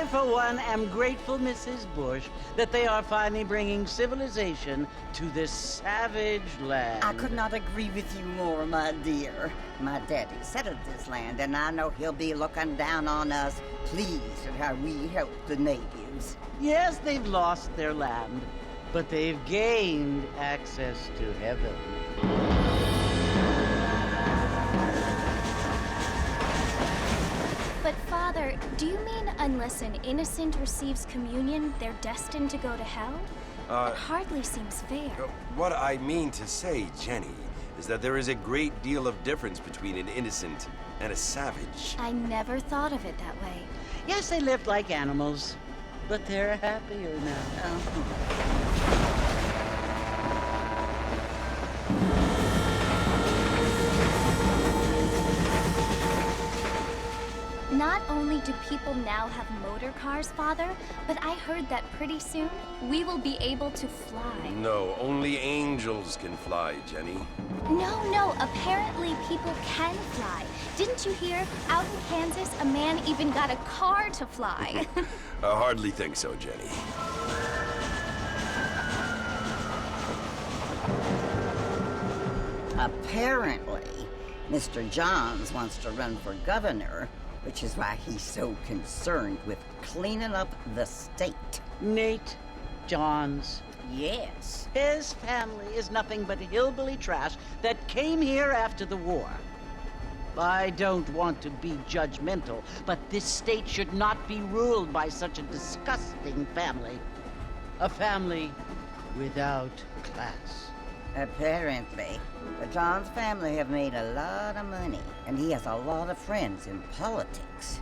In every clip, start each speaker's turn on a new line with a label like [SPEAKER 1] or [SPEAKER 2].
[SPEAKER 1] I, for one, am grateful, Mrs. Bush, that they are finally bringing civilization to this savage land.
[SPEAKER 2] I could not agree with you more, my dear. My daddy settled this land, and I know he'll be looking down on us, pleased at how we help the natives.
[SPEAKER 1] Yes, they've lost their land, but they've gained access to heaven.
[SPEAKER 3] But Father, do you mean unless an innocent receives communion, they're destined to go to hell? That hardly seems fair.
[SPEAKER 4] What I mean to say, Jenny, is that there is a great deal of difference between an innocent and a savage.
[SPEAKER 3] I never thought of it that way.
[SPEAKER 1] Yes, they lived like animals, but they're happier now.
[SPEAKER 3] Not only do people now have motor cars, Father, but I heard that pretty soon we will be able to fly.
[SPEAKER 4] No, only angels can fly, Jenny.
[SPEAKER 3] No, apparently people can fly. Didn't you hear? Out in Kansas, a man even got a car to fly.
[SPEAKER 4] I hardly think so, Jenny.
[SPEAKER 2] Apparently, Mr. Johns wants to run for governor, which is why he's so concerned with cleaning up the state.
[SPEAKER 1] Nate Johns.
[SPEAKER 2] Yes.
[SPEAKER 1] His family is nothing but hillbilly trash that came here after the war. I don't want to be judgmental, but this state should not be ruled by such a disgusting family. A family without class.
[SPEAKER 2] Apparently, the Johns family have made a lot of money, and he has a lot of friends in politics.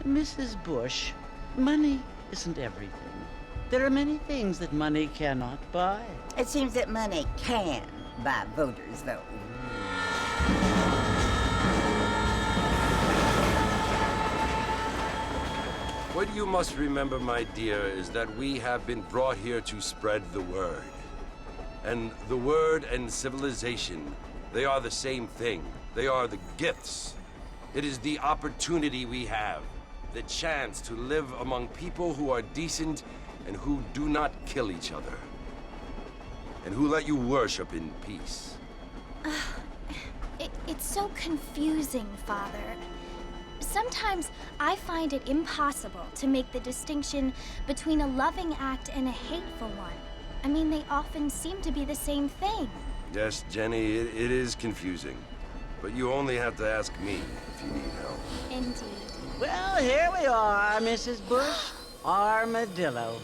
[SPEAKER 1] Mrs. Bush, money isn't everything. There are many things that money cannot buy.
[SPEAKER 2] It seems that money can buy voters, though.
[SPEAKER 4] What you must remember, my dear, is that we have been brought here to spread the word. And the word and civilization, they are the same thing. They are the gifts. It is the opportunity we have, the chance to live among people who are decent and who do not kill each other, and who let you worship in peace.
[SPEAKER 3] It's so confusing, Father. Sometimes I find it impossible to make the distinction between a loving act and a hateful one. I mean, they often seem to be the same thing.
[SPEAKER 4] Yes, Jenny, it is confusing. But you only have to ask me if you need help.
[SPEAKER 3] Indeed.
[SPEAKER 1] Well, here we are, Mrs. Bush. Armadillo.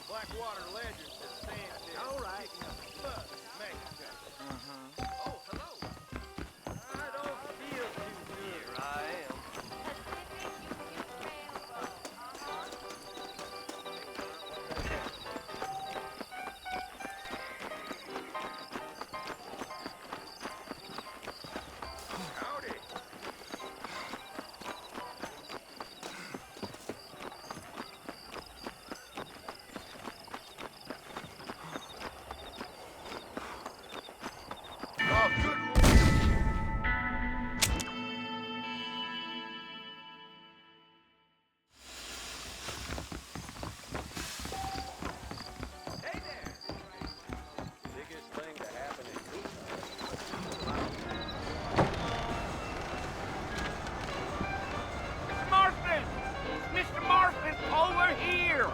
[SPEAKER 5] Blackwater Ledger says Sam's here. All right. Mexico. Oh, hello. I don't feel too good. Here I am. Howdy. Oh, good. Hey there. Biggest thing to happen in Mr. Marston! Mr. Marston, over here!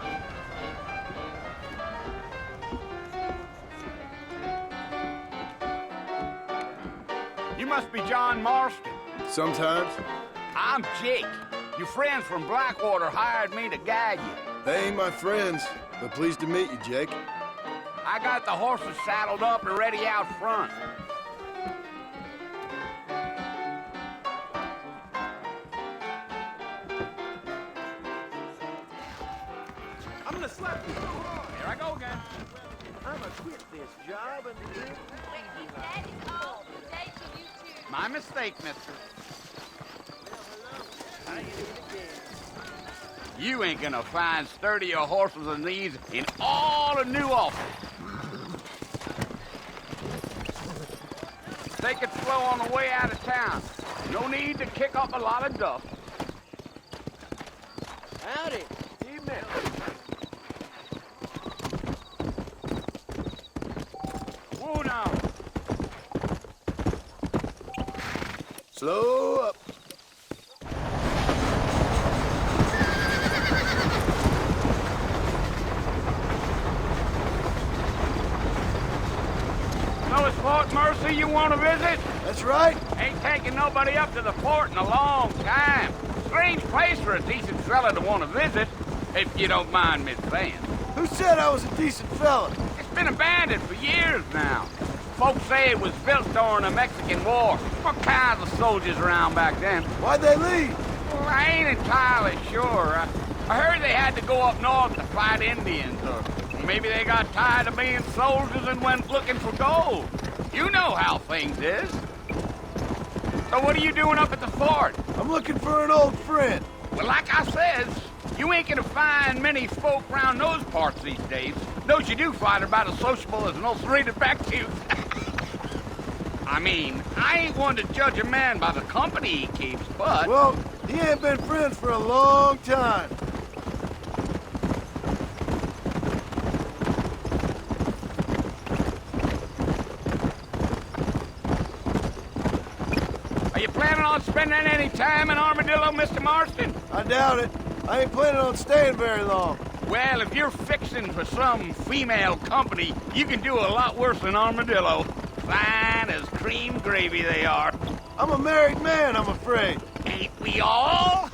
[SPEAKER 5] You must be John Marston.
[SPEAKER 6] Sometimes.
[SPEAKER 5] I'm Jake. Your friends from Blackwater hired me to guide you.
[SPEAKER 6] They ain't my friends, but pleased to meet you, Jake.
[SPEAKER 5] I got the horses saddled up and ready out front. I'm gonna slap you. Here I go again. I'ma quit this job and live easy life.
[SPEAKER 7] My mistake, mister.
[SPEAKER 5] How you doing again?
[SPEAKER 7] You ain't gonna find sturdier horses than these in all of New Office. Take it slow on the way out of town. No need to kick up a lot of dust.
[SPEAKER 5] Howdy. See you, man.
[SPEAKER 7] Whoa now.
[SPEAKER 6] Slow up.
[SPEAKER 7] So it's Fort Mercy you want to visit?
[SPEAKER 6] That's right.
[SPEAKER 7] Ain't taking nobody up to the fort in a long time. Strange place for a decent fella to want to visit, if you don't mind me saying.
[SPEAKER 6] Who said I was a decent fella?
[SPEAKER 7] It's been abandoned for years now. Folks say it was built during the Mexican War. What kinds of soldiers around back then?
[SPEAKER 6] Why'd they leave?
[SPEAKER 7] Well, I ain't entirely sure. I heard they had to go up north to fight Indians, or maybe they got tired of being soldiers and went looking for gold. You know how things is. So what are you doing up at the fort?
[SPEAKER 6] I'm looking for an old friend.
[SPEAKER 7] Well, like I says, you ain't gonna find many folk around those parts these days. Those you do find are about as sociable as an ulcerated back tooth. I mean, I ain't one to judge a man by the company he keeps, but...
[SPEAKER 6] Well, he ain't been friends for a long time.
[SPEAKER 7] Are you planning on spending any time in Armadillo, Mr. Marston?
[SPEAKER 6] I doubt it. I ain't planning on staying very long.
[SPEAKER 7] Well, if you're fixing for some female company, you can do a lot worse than Armadillo. Fine as cream gravy they are.
[SPEAKER 6] I'm a married man, I'm afraid.
[SPEAKER 7] Ain't we all?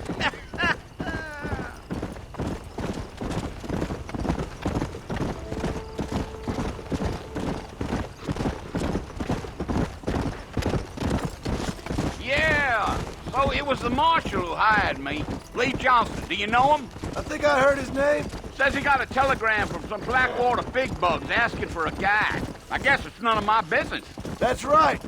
[SPEAKER 7] Yeah, so it was the marshal who hired me. Lee Johnson, do you know him?
[SPEAKER 6] I think I heard his name.
[SPEAKER 7] Says he got a telegram from some Blackwater big bugs asking for a guy. I guess it's none of my business.
[SPEAKER 6] That's right.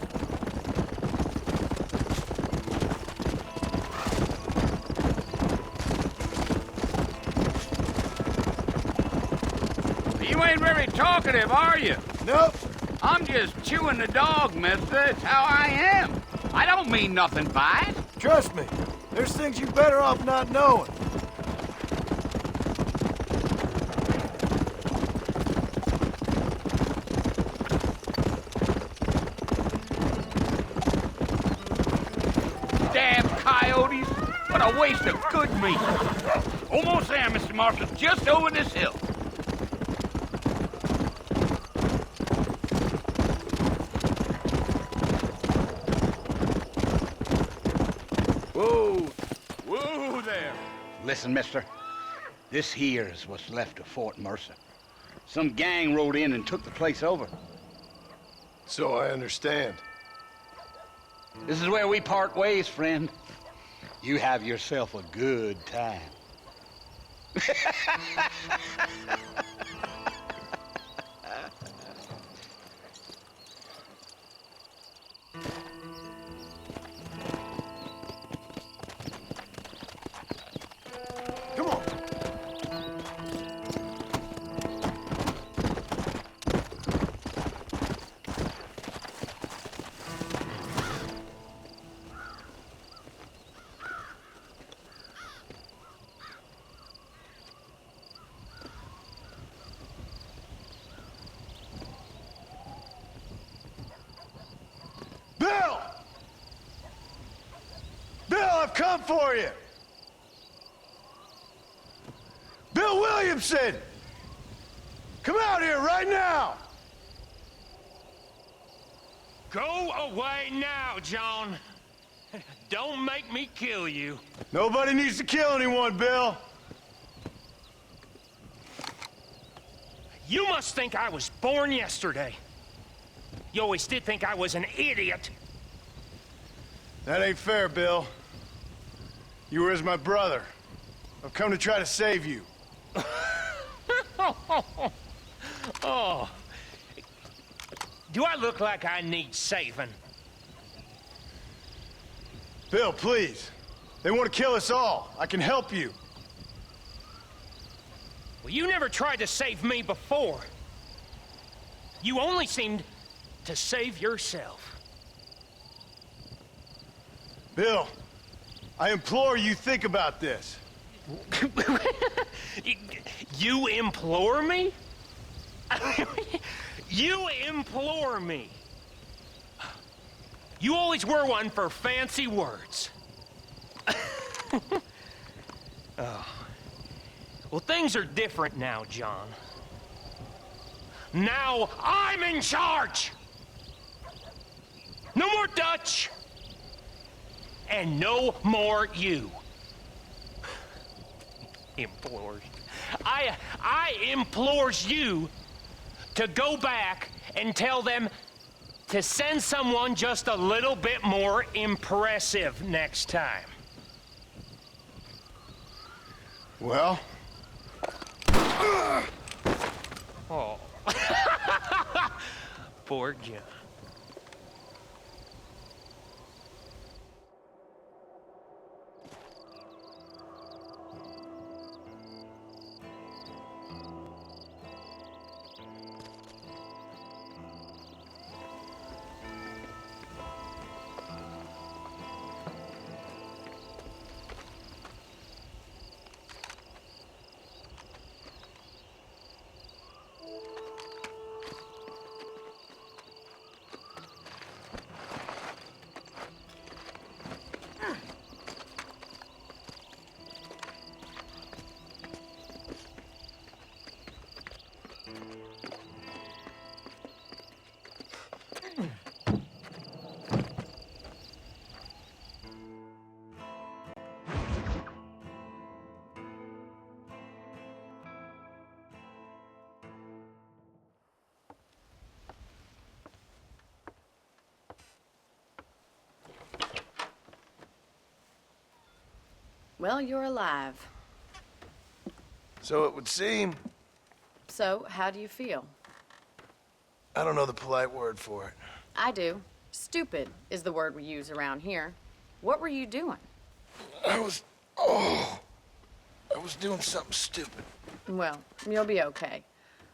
[SPEAKER 7] You ain't very talkative, are you?
[SPEAKER 6] Nope.
[SPEAKER 7] I'm just chewing the dog, mister. It's how I am. I don't mean nothing by it.
[SPEAKER 6] Trust me. There's things you're better off not knowing.
[SPEAKER 7] Damn coyotes. What a waste of good meat. Almost there, Mr. Marshall. Just over this hill.
[SPEAKER 6] Whoa.
[SPEAKER 7] Whoa there. Listen, mister. This here is what's left of Fort Mercer. Some gang rode in and took the place over.
[SPEAKER 6] So I understand.
[SPEAKER 7] This is where we part ways, friend. You have yourself a good time.
[SPEAKER 6] Come on. Bill! Bill, I've come for you! Bill Williamson! Come out here right now!
[SPEAKER 8] Go away now, John. Don't make me kill you.
[SPEAKER 6] Nobody needs to kill anyone, Bill.
[SPEAKER 8] You must think I was born yesterday. You always did think I was an idiot.
[SPEAKER 6] That ain't fair, Bill. You were as my brother. I've come to try to save you.
[SPEAKER 8] Oh, Do I look like I need saving?
[SPEAKER 6] Bill, please. They want to kill us all. I can help you.
[SPEAKER 8] Well, you never tried to save me before. You only seemed to save yourself.
[SPEAKER 6] Bill, I implore you, think about this.
[SPEAKER 8] You implore me? You implore me. You always were one for fancy words. Oh. Well, things are different now, John. Now I'm in charge! No more Dutch! And no more you. Implores. I implores you to go back and tell them to send someone just a little bit more impressive next time.
[SPEAKER 6] Well?
[SPEAKER 8] Oh. Poor John.
[SPEAKER 9] Well, you're alive.
[SPEAKER 6] So it would seem.
[SPEAKER 9] So, how do you feel?
[SPEAKER 6] I don't know the polite word for it.
[SPEAKER 9] I do. Stupid is the word we use around here. What were you doing?
[SPEAKER 6] I was doing something stupid.
[SPEAKER 9] Well, you'll be okay.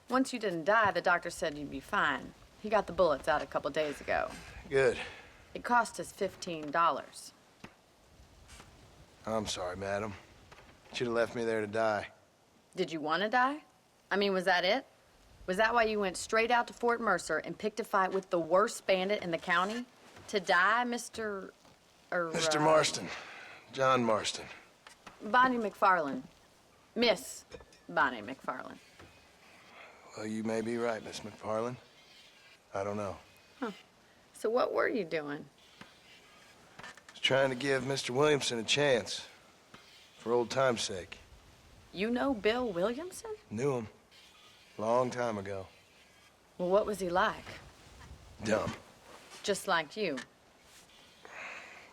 [SPEAKER 9] Once you didn't die, the doctor said you'd be fine. He got the bullets out a couple days ago.
[SPEAKER 6] Good.
[SPEAKER 9] It cost us $15.
[SPEAKER 6] I'm sorry, madam. Should have left me there to die.
[SPEAKER 9] Did you want to die? I mean, was that it? Was that why you went straight out to Fort Mercer and picked a fight with the worst bandit in the county? To die, Mr.
[SPEAKER 6] Mr. Marston. John Marston.
[SPEAKER 9] Bonnie McFarland. Miss Bonnie McFarland.
[SPEAKER 6] Well, you may be right, Miss McFarland. I don't know.
[SPEAKER 9] So what were you doing?
[SPEAKER 6] I was trying to give Mr. Williamson a chance. For old time's sake.
[SPEAKER 9] You know Bill Williamson?
[SPEAKER 6] Knew him. Long time ago.
[SPEAKER 9] Well, what was he like?
[SPEAKER 6] Dumb.
[SPEAKER 9] Just like you.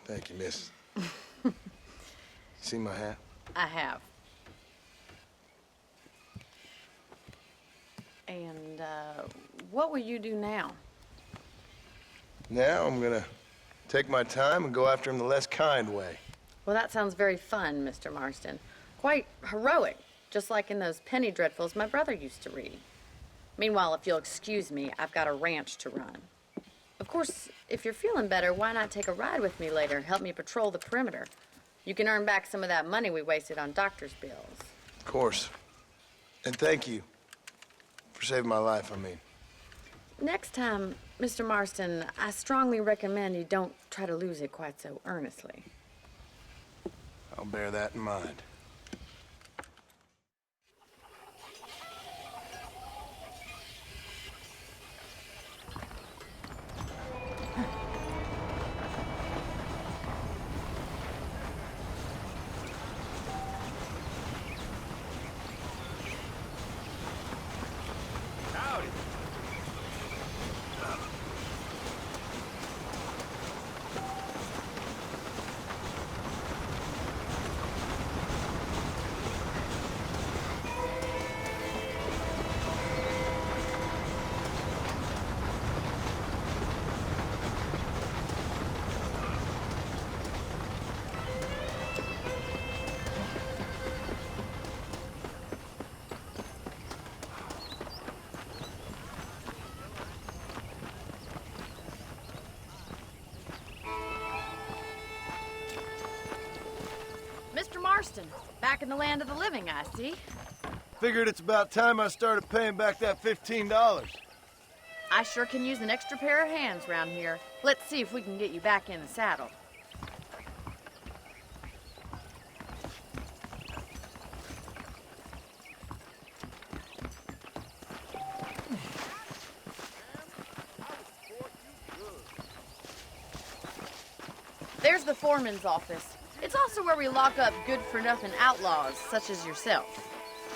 [SPEAKER 6] Thank you, miss. See my hat?
[SPEAKER 9] I have. And, what will you do now?
[SPEAKER 6] Now I'm gonna take my time and go after him the less kind way.
[SPEAKER 9] Well, that sounds very fun, Mr. Marston. Quite heroic, just like in those penny dreadfuls my brother used to read. Meanwhile, if you'll excuse me, I've got a ranch to run. Of course, if you're feeling better, why not take a ride with me later and help me patrol the perimeter? You can earn back some of that money we wasted on doctor's bills.
[SPEAKER 6] Of course. And thank you for saving my life, I mean.
[SPEAKER 9] Next time, Mr. Marston, I strongly recommend you don't try to lose it quite so earnestly.
[SPEAKER 6] I'll bear that in mind.
[SPEAKER 8] Howdy.
[SPEAKER 9] Marston. Back in the land of the living, I see.
[SPEAKER 6] Figured it's about time I started paying back that $15.
[SPEAKER 9] I sure can use an extra pair of hands around here. Let's see if we can get you back in the saddle. There's the foreman's office. It's also where we lock up good-for-nothing outlaws, such as yourself.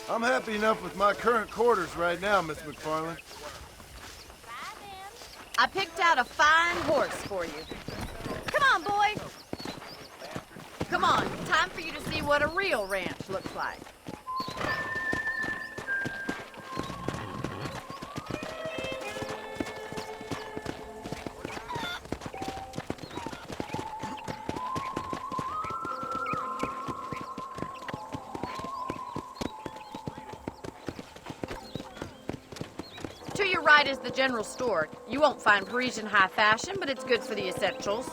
[SPEAKER 6] I'm happy enough with my current quarters right now, Miss McFarland.
[SPEAKER 9] I picked out a fine horse for you. Come on, boy. Come on, time for you to see what a real ranch looks like. To your right is the general store. You won't find Parisian high fashion, but it's good for the essentials.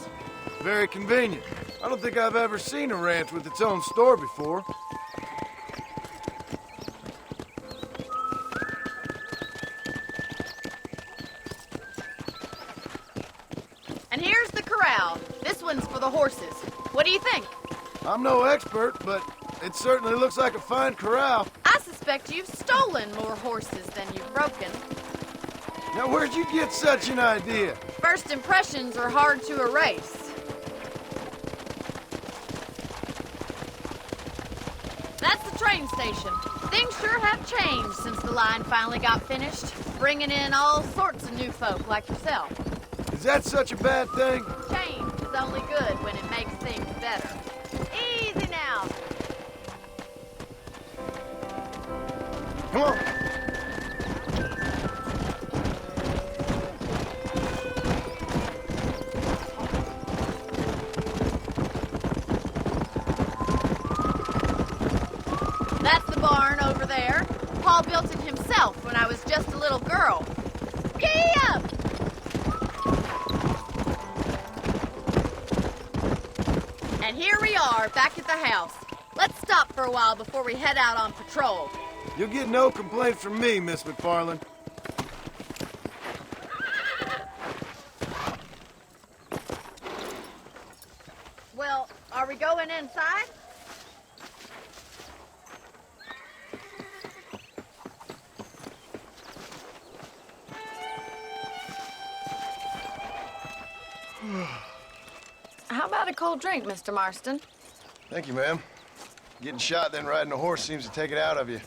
[SPEAKER 6] Very convenient. I don't think I've ever seen a ranch with its own store before.
[SPEAKER 9] And here's the corral. This one's for the horses. What do you think?
[SPEAKER 6] I'm no expert, but it certainly looks like a fine corral.
[SPEAKER 9] I suspect you've stolen more horses than you've broken.
[SPEAKER 6] Now, where'd you get such an idea?
[SPEAKER 9] First impressions are hard to erase. That's the train station. Things sure have changed since the line finally got finished, bringing in all sorts of new folk like yourself.
[SPEAKER 6] Is that such a bad thing?
[SPEAKER 9] Change is only good when it makes things better. Easy now.
[SPEAKER 6] Come on.
[SPEAKER 9] That's the barn over there. Paul built it himself when I was just a little girl. Giddy up! And here we are, back at the house. Let's stop for a while before we head out on patrol.
[SPEAKER 6] You'll get no complaints from me, Miss McFarland.
[SPEAKER 9] Well, are we going inside? How about a cold drink, Mr. Marston?
[SPEAKER 6] Thank you, ma'am. Getting shot, then riding a horse seems to take it out of you.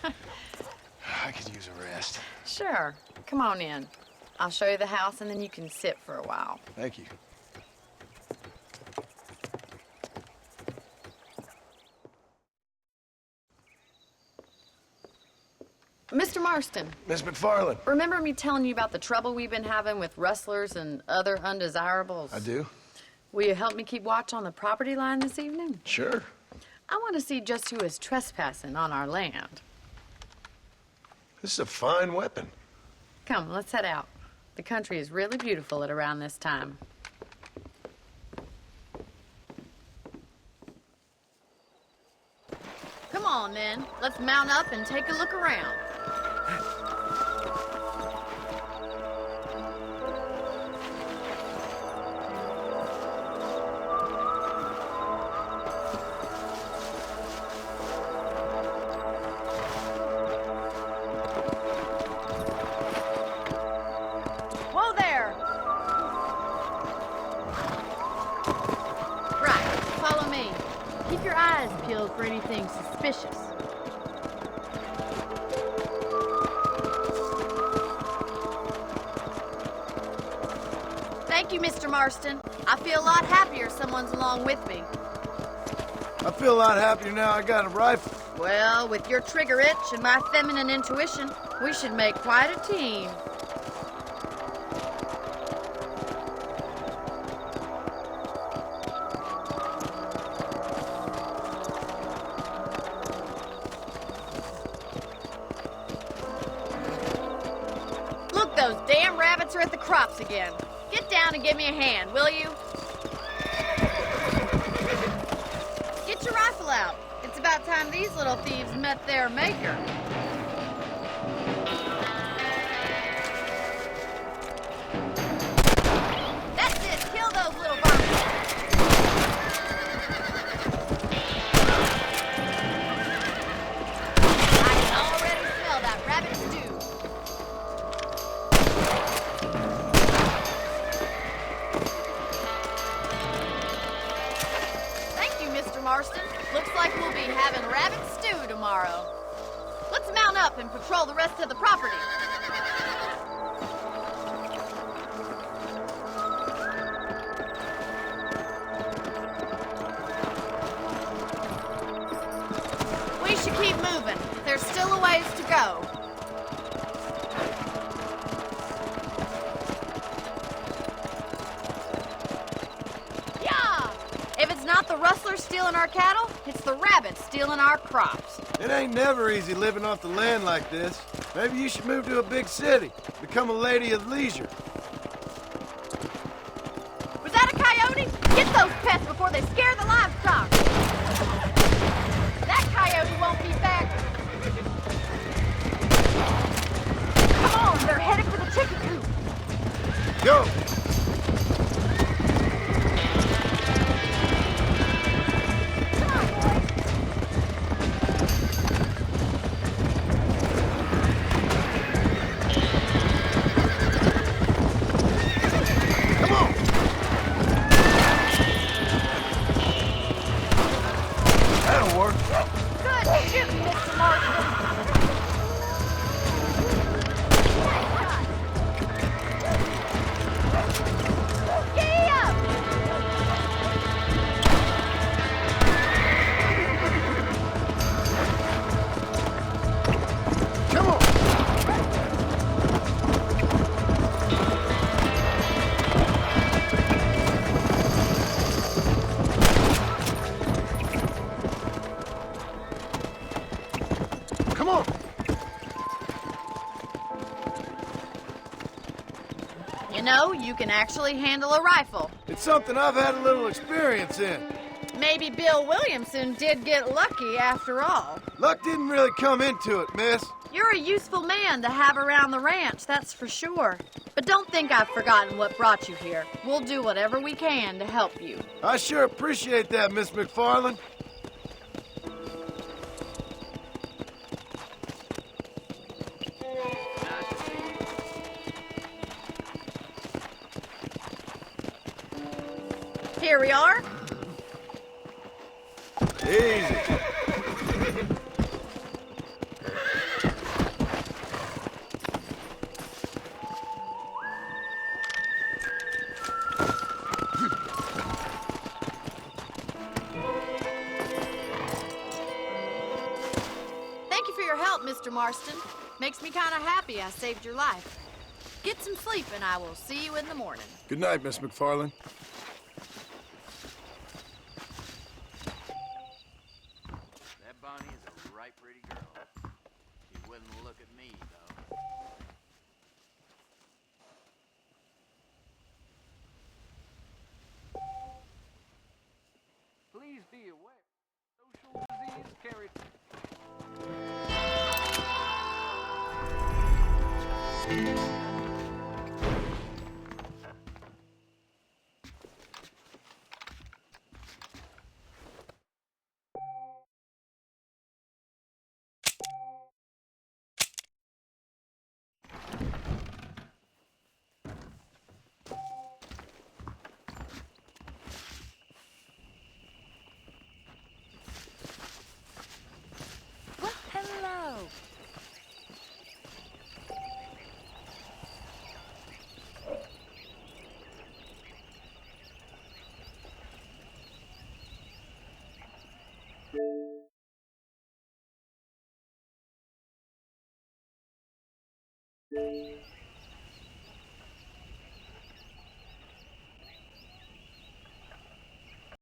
[SPEAKER 6] I could use a rest.
[SPEAKER 9] Sure. Come on in. I'll show you the house, and then you can sit for a while.
[SPEAKER 6] Thank you.
[SPEAKER 9] Mr. Marston,
[SPEAKER 6] Miss McFarland.
[SPEAKER 9] remember me telling you about the trouble we've been having with rustlers and other undesirables?
[SPEAKER 6] I do?
[SPEAKER 9] Will you help me keep watch on the property line this evening?
[SPEAKER 6] Sure.
[SPEAKER 9] I want to see just who is trespassing on our land.
[SPEAKER 6] This is a fine weapon.
[SPEAKER 9] Come, let's head out. The country is really beautiful at around this time. Come on, then. Let's mount up and take a look around. Whoa there! Right, follow me. Keep your eyes peeled for anything suspicious. Thank you, Mr. Marston. I feel a lot happier someone's along with me.
[SPEAKER 6] I feel a lot happier now I got a rifle.
[SPEAKER 9] Well, with your trigger itch and my feminine intuition, we should make quite a team. Look, those damn rabbits are at the crops again. Get down and give me a hand, will you? Get your rifle out. It's about time these little thieves met their maker. That's it! Kill those little vermin! I can already smell that rabbit stew. Thank you, Mr. Marston. Looks like we'll be having rabbit stew tomorrow. Let's mount up and patrol the rest of the property. We should keep moving. There's still a ways to go. Yeah! If it's not the rustlers stealing our cattle, it's the rabbits stealing our crops.
[SPEAKER 6] It ain't never easy living off the land like this. Maybe you should move to a big city. Become a lady of leisure.
[SPEAKER 9] Was that a coyote? Get those pests before they scare the livestock. That coyote won't be back. Come on, they're headed for the chicken coop.
[SPEAKER 6] Go!
[SPEAKER 9] Come on, boys.
[SPEAKER 6] Come on! That'll work.
[SPEAKER 9] Good shooting, Mr. Marston. Giddy up!
[SPEAKER 6] Come on! Come on!
[SPEAKER 9] You know, you can actually handle a rifle.
[SPEAKER 6] It's something I've had a little experience in.
[SPEAKER 9] Maybe Bill Williamson did get lucky after all.
[SPEAKER 6] Luck didn't really come into it, miss.
[SPEAKER 9] You're a useful man to have around the ranch, that's for sure. But don't think I've forgotten what brought you here. We'll do whatever we can to help you.
[SPEAKER 6] I sure appreciate that, Miss McFarland.
[SPEAKER 9] Here we are.
[SPEAKER 6] Easy.
[SPEAKER 9] Thank you for your help, Mr. Marston. Makes me kind of happy I saved your life. Get some sleep and I will see you in the morning.
[SPEAKER 6] Good night, Miss McFarland.
[SPEAKER 5] That Bonnie is a right pretty girl. She wouldn't look at me, though. Please be aware, social disease carried...
[SPEAKER 9] Well, hello.